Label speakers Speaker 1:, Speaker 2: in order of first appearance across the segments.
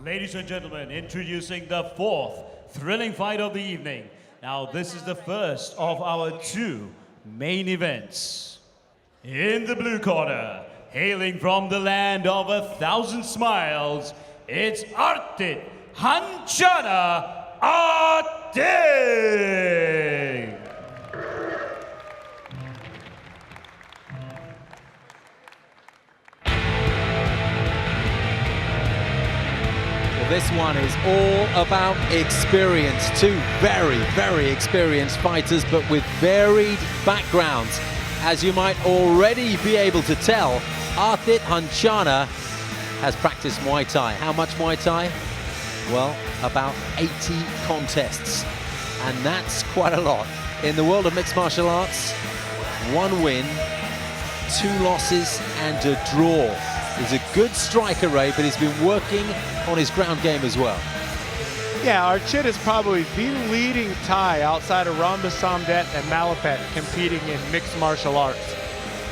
Speaker 1: Ladies and gentlemen, introducing the fourth thrilling fight of the evening. Now, this is the first of our two main events. In the blue corner, hailing from the land of 1,000 smiles, it's Arthit Hanchana Arthit!
Speaker 2: This one is all about experience. Two very, very experienced fighters, but with varied backgrounds. As you might already be able to tell, Arthit Hanchana has practiced Muay Thai. How much Muay Thai? Well, about 80 contests. And that's quite a lot. In the world of mixed martial arts, 1 win, 2 losses, and a draw. He's a good striker, Ray, but he's been working on his ground game as well.
Speaker 3: Yeah, Arthit is probably the leading Thai outside of Ramba Samdet and Malapet competing in mixed martial arts.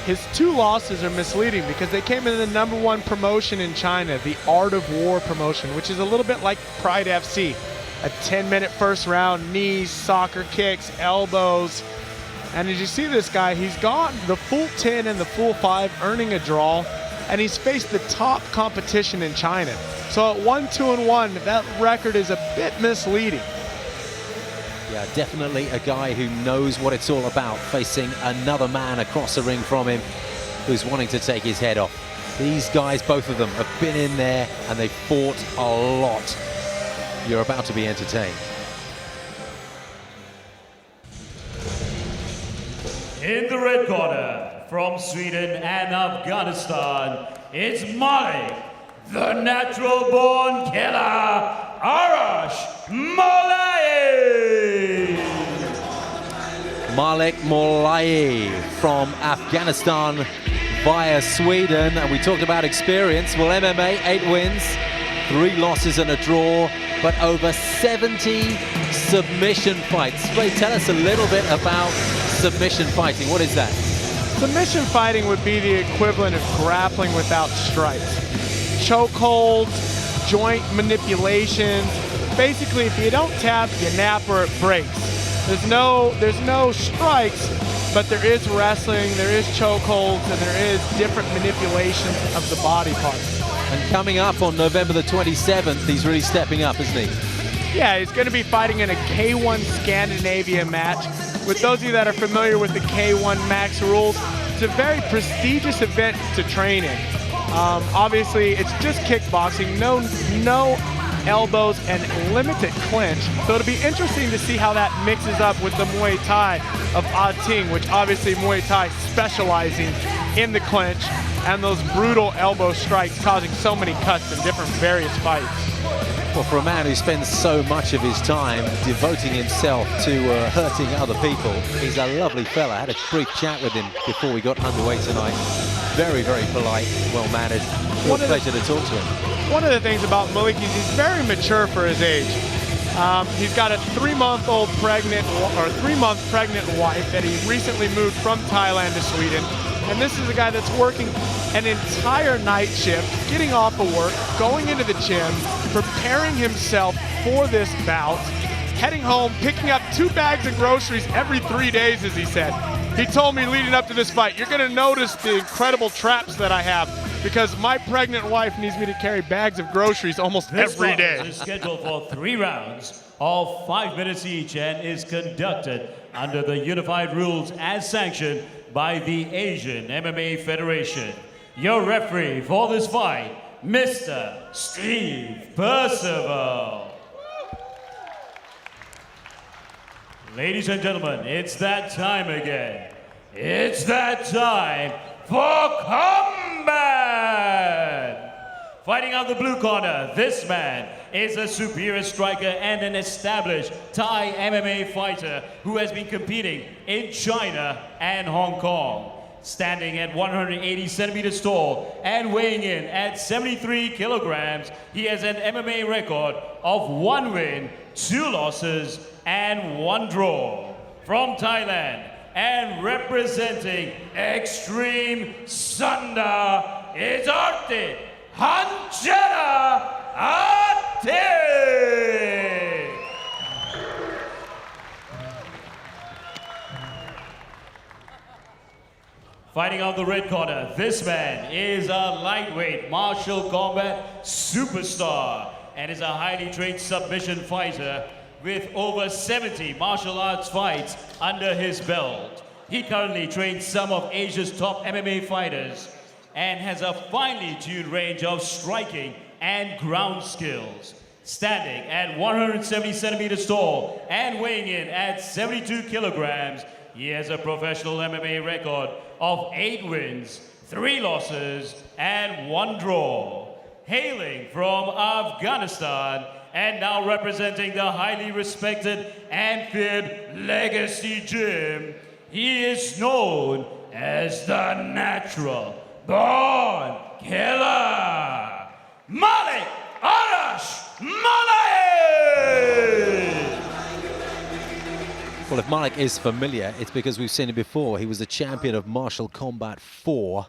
Speaker 3: His 2 losses are misleading because they came in the #1 promotion in China, the Art of War promotion, which is a little bit like Pride FC. A 10-minute first round, knees, soccer kicks, elbows. And as you see this guy, he's gone the full 10 and the full 5, earning a draw. And he's faced the top competition in China. So at 1-2-1, that record is a bit misleading.
Speaker 2: Yeah, definitely a guy who knows what it's all about, facing another man across the ring from him who's wanting to take his head off. These guys, both of them, have been in there and they've fought a lot. You're about to be entertained.
Speaker 1: In the red corner, from Sweden and Afghanistan, it's Malik, the natural-born killer, Arash Mawlayi!
Speaker 2: Malik Mawlayi from Afghanistan via Sweden. And we talked about experience. Well, MMA, 8 wins, 3 losses and a draw, but over 70 submission fights. Ray, tell us a little bit about submission fighting. What is that?
Speaker 3: Submission fighting would be the equivalent of grappling without strikes. Chokeholds, joint manipulations. Basically, if you don't tap, you nap or it breaks. There's no strikes, but there is wrestling, there is chokeholds, and there is different manipulations of the body parts.
Speaker 2: And coming up on November the 27th, he's really stepping up, isn't he?
Speaker 3: Yeah, he's going to be fighting in a K1 Scandinavia match. With those of you that are familiar with the K1 Max rules, it's a very prestigious event to train in. Obviously, it's just kickboxing, no elbows and limited clinch. So it'll be interesting to see how that mixes up with the Muay Thai of Arthit, which obviously Muay Thai specializing in the clinch and those brutal elbow strikes causing so many cuts in different various fights.
Speaker 2: Well, for a man who spends so much of his time devoting himself to hurting other people, he's a lovely fella. I had a brief chat with him before we got underway tonight. Very, very polite, well-mannered. Real pleasure to talk to him.
Speaker 3: One of the things about Malik is he's very mature for his age. He's got a 3-month pregnant wife that he recently moved from Thailand to Sweden. And this is a guy that's working an entire night shift, getting off of work, going into the gym, preparing himself for this bout, heading home, picking up 2 bags of groceries every 3 days, as he said. He told me leading up to this fight, you're going to notice the incredible traps that I have because my pregnant wife needs me to carry bags of groceries almost every day.
Speaker 1: This is scheduled for 3 rounds of 5 minutes each and is conducted under the unified rules as sanctioned by the Asian MMA Federation. Your referee for this fight, Mr. Steve Percival. Ladies and gentlemen, it's that time again. It's that time for combat! Fighting out the blue corner, this man is a superior striker and an established Thai MMA fighter who has been competing in China and Hong Kong. Standing at 180 centimeters tall and weighing in at 73 kilograms, he has an MMA record of 1 win, 2 losses, and 1 draw. From Thailand and representing Extreme Sunda, it's Arthit Hanchana Arthit! Fighting out the red corner, this man is a lightweight martial combat superstar and is a highly trained submission fighter with over 70 martial arts fights under his belt. He currently trains some of Asia's top MMA fighters and has a finely tuned range of striking and ground skills. Standing at 170 centimeters tall and weighing in at 72 kilograms, he has a professional MMA record of 8 wins, 3 losses, and 1 draw. Hailing from Afghanistan and now representing the highly respected and feared Legacy Gym, he is known as the Natural Born Killer, Malik Arash Mawlayi!
Speaker 2: Well, if Malik is familiar, it's because we've seen him before. He was the champion of Martial Combat 4.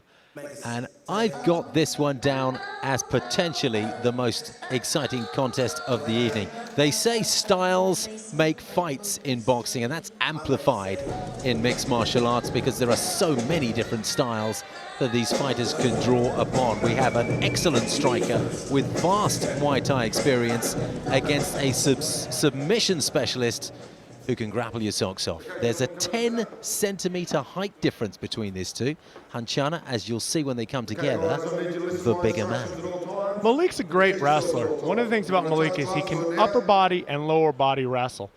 Speaker 2: And I've got this one down as potentially the most exciting contest of the evening. They say styles make fights in boxing, and that's amplified in mixed martial arts because there are so many different styles that these fighters can draw upon. We have an excellent striker with vast Muay Thai experience against a submission specialist who can grapple your socks off. There's a 10-centimeter height difference between these two. Hanchana, as you'll see when they come together, the bigger man.
Speaker 3: Malik's a great wrestler. One of the things about Malik is he can upper body and lower body wrestle.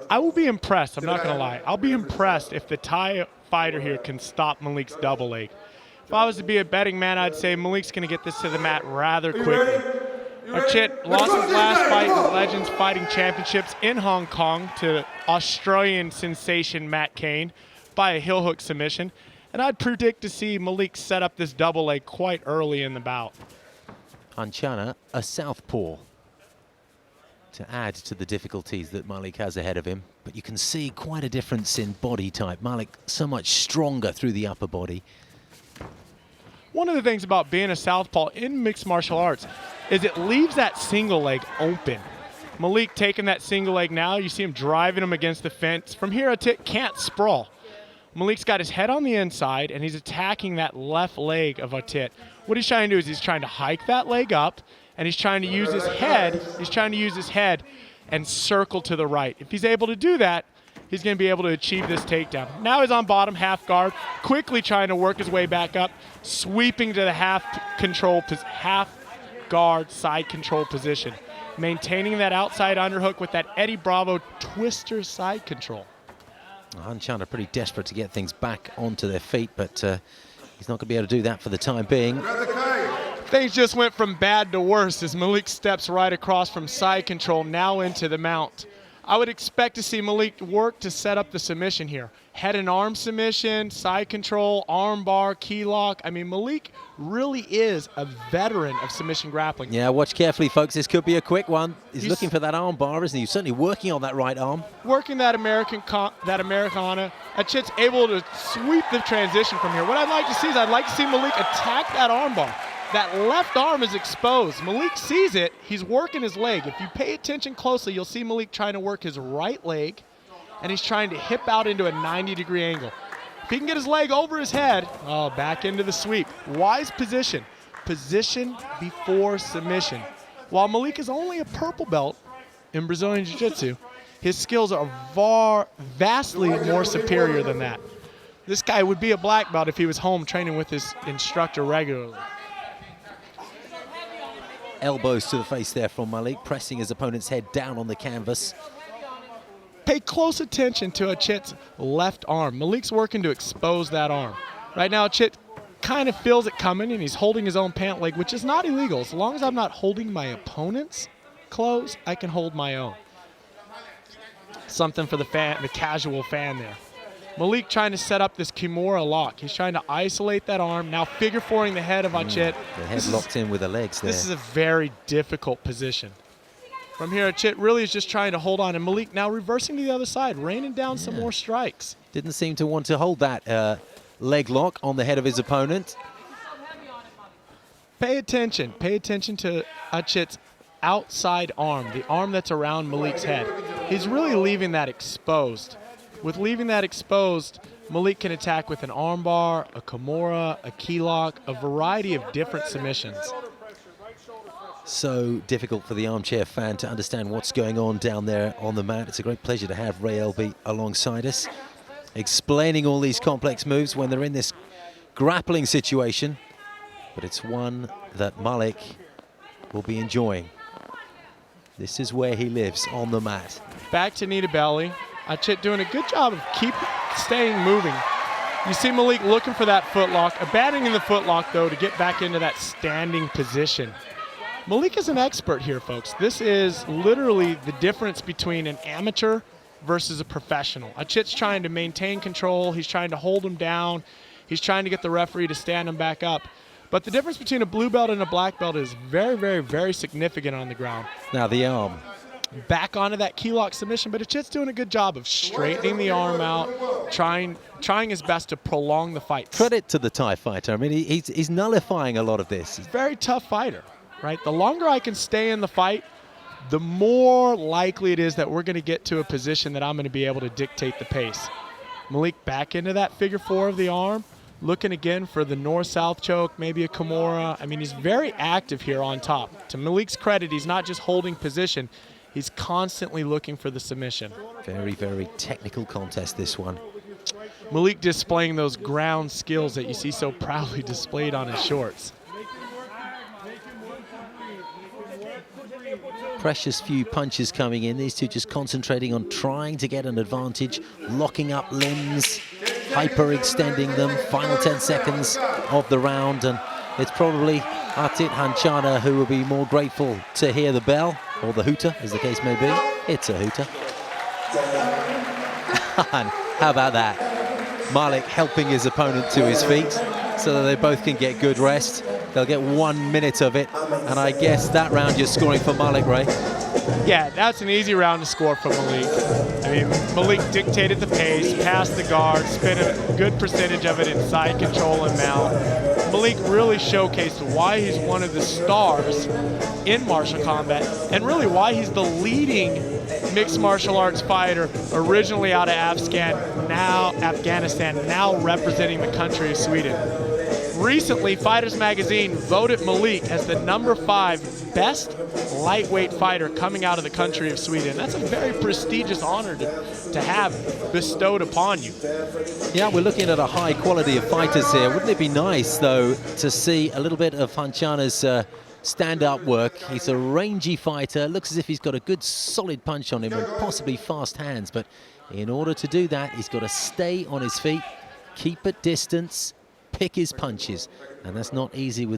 Speaker 3: I will be impressed, I'm not gonna lie. I'll be impressed if the Thai fighter here can stop Malik's double leg. If I was to be a betting man, I'd say Malik's gonna get this to the mat rather quickly. Arthit lost his last fight in the Legends Fighting Championships in Hong Kong to Australian sensation Matt Cain by a heel hook submission. And I'd predict to see Malik set up this double leg quite early in the bout.
Speaker 2: Hanchana, a southpaw, to add to the difficulties that Malik has ahead of him. But you can see quite a difference in body type. Malik so much stronger through the upper body.
Speaker 3: One of the things about being a southpaw in mixed martial arts is it leaves that single leg open. Malik taking that single leg now, you see him driving him against the fence. From here, Arthit can't sprawl. Malik's got his head on the inside, and he's attacking that left leg of Arthit. What he's trying to do is he's trying to hike that leg up, and he's trying to use his head, and circle to the right. If he's able to do that, he's going to be able to achieve this takedown. Now he's on bottom, half guard, quickly trying to work his way back up, sweeping to the half guard side control position, maintaining that outside underhook with that Eddie Bravo twister side control.
Speaker 2: Hanchana pretty desperate to get things back onto their feet, but he's not going to be able to do that for the time being.
Speaker 3: Things just went from bad to worse as Malik steps right across from side control now into the mount. I would expect to see Malik work to set up the submission here. Head and arm submission, side control, arm bar, key lock. I mean, Malik really is a veteran of submission grappling.
Speaker 2: Yeah, watch carefully, folks. This could be a quick one. He's looking for that arm bar, isn't he? He's certainly working on that right arm.
Speaker 3: Working that Americana. Arthit's able to sweep the transition from here. What I'd like to see is I'd like to see Malik attack that arm bar. That left arm is exposed. Malik sees it. He's working his leg. If you pay attention closely, you'll see Malik trying to work his right leg, and he's trying to hip out into a 90-degree angle. If he can get his leg over his head, back into the sweep. Wise position. Position before submission. While Malik is only a purple belt in Brazilian Jiu-Jitsu, his skills are vastly more superior than that. This guy would be a black belt if he was home training with his instructor regularly.
Speaker 2: Elbows to the face there from Malik, pressing his opponent's head down on the canvas.
Speaker 3: Pay close attention to Arthit's left arm. Malik's working to expose that arm. Right now, Arthit kind of feels it coming, and he's holding his own pant leg, which is not illegal. As long as I'm not holding my opponent's clothes, I can hold my own. Something for the casual fan there. Malik trying to set up this Kimura lock. He's trying to isolate that arm. Now figure fouring the head of Arthit.
Speaker 2: The head locked in with the legs there.
Speaker 3: This is a very difficult position. From here, Arthit really is just trying to hold on. And Malik now reversing to the other side, raining down some more strikes.
Speaker 2: Didn't seem to want to hold that leg lock on the head of his opponent.
Speaker 3: Pay attention. Pay attention to Arthit's outside arm, the arm that's around Malik's head. He's really leaving that exposed. With leaving that exposed, Malik can attack with an armbar, a Kimura, a key lock, a variety of different submissions.
Speaker 2: So difficult for the armchair fan to understand what's going on down there on the mat. It's a great pleasure to have Ray Elby alongside us, explaining all these complex moves when they're in this grappling situation. But it's one that Malik will be enjoying. This is where he lives, on the mat.
Speaker 3: Back to knee to belly. Arthit doing a good job of staying moving. You see Malik looking for that footlock, abandoning the footlock though to get back into that standing position. Malik is an expert here, folks. This is literally the difference between an amateur versus a professional. Arthit's trying to maintain control. He's trying to hold him down. He's trying to get the referee to stand him back up. But the difference between a blue belt and a black belt is very, very, very significant on the ground.
Speaker 2: Now the arm.
Speaker 3: Back onto that key lock submission, but Arthit's doing a good job of straightening the arm out, trying his best to prolong the fight.
Speaker 2: Credit to the Thai fighter. I mean, he's nullifying a lot of this.
Speaker 3: Very tough fighter, right? The longer I can stay in the fight, the more likely it is that we're going to get to a position that I'm going to be able to dictate the pace. Malik back into that figure four of the arm, looking again for the north-south choke, maybe a Kimura. I mean, he's very active here on top. To Malik's credit, he's not just holding position. He's constantly looking for the submission.
Speaker 2: Very, very technical contest, this one.
Speaker 3: Malik displaying those ground skills that you see so proudly displayed on his shorts.
Speaker 2: Precious few punches coming in. These two just concentrating on trying to get an advantage, locking up limbs, hyper-extending them. Final 10 seconds of the round, and it's probably Arthit Hanchana who will be more grateful to hear the bell, or the hooter, as the case may be. It's a hooter. And how about that? Malik helping his opponent to his feet so that they both can get good rest. They'll get 1 minute of it, and I guess that round you're scoring for Malik, Ray.
Speaker 3: Yeah, that's an easy round to score for Malik. I mean, Malik dictated the pace, passed the guard, spent a good percentage of it in side control and mount. Malik really showcased why he's one of the stars in martial combat, and really why he's the leading mixed martial arts fighter originally out of Afghanistan, now representing the country of Sweden. Recently, Fighters Magazine voted Malik as the #5 best lightweight fighter coming out of the country of Sweden. That's a very prestigious honor to have bestowed upon you.
Speaker 2: Yeah, we're looking at a high quality of fighters here. Wouldn't it be nice, though, to see a little bit of Hanchana's stand-up work? He's a rangy fighter. Looks as if he's got a good solid punch on him and possibly fast hands. But in order to do that, he's got to stay on his feet, keep at distance, pick his punches. And that's not easy with